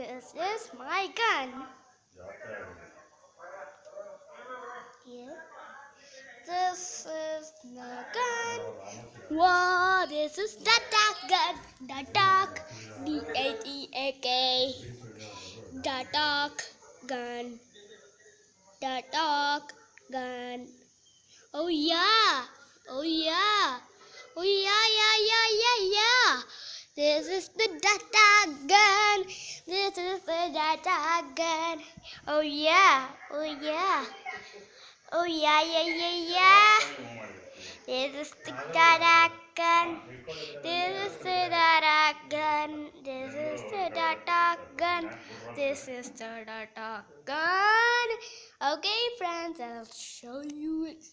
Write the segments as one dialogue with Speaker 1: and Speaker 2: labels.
Speaker 1: This is my gun. Here. This is the gun. Whoa, this is the dark gun. The dark. D-A-T-A-K. The dark gun. The dark gun. Oh yeah. Oh yeah. Oh yeah, yeah, yeah, yeah, yeah. This is the data gun. This is the data gun. Oh yeah. Oh yeah. Oh yeah, yeah, yeah, yeah. This is the data gun. This is the data gun. This is the data gun. This is the data gun. Okay, friends, I'll show you it.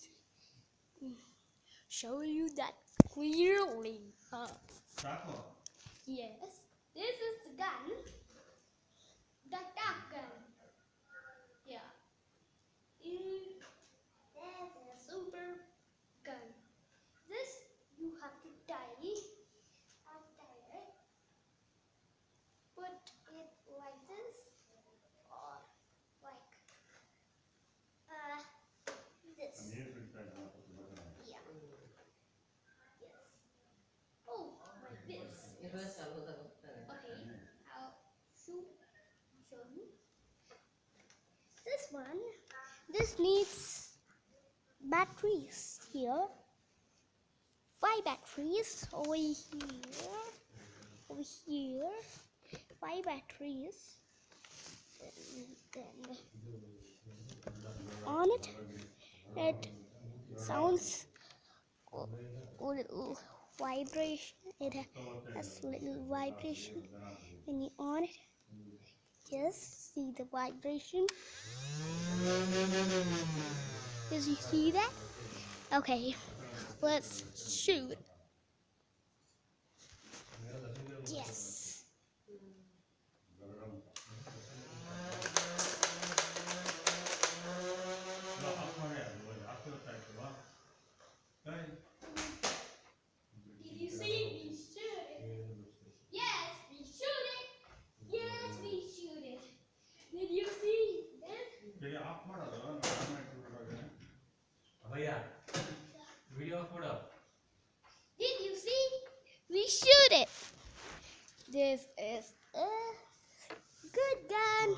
Speaker 1: Show you that clearly. Yes, this is the gun. The data gun. Yeah. That's a super gun. This you have to tie. Put it like this or like this. Yeah. Yes. Oh, like this. Yes. Okay. I'll show you. This one. This needs batteries here. 5 batteries over here. Over here. 5 batteries. Then on it, it sounds a little vibration. It has little vibration when you on it. Yes, see the vibration. Did you see that? Okay, let's shoot. Yes. Did you see me shoot it? Yes, we shoot it. Yes, we shoot it. Did you see this? Did you see? We shoot it. This is a good gun.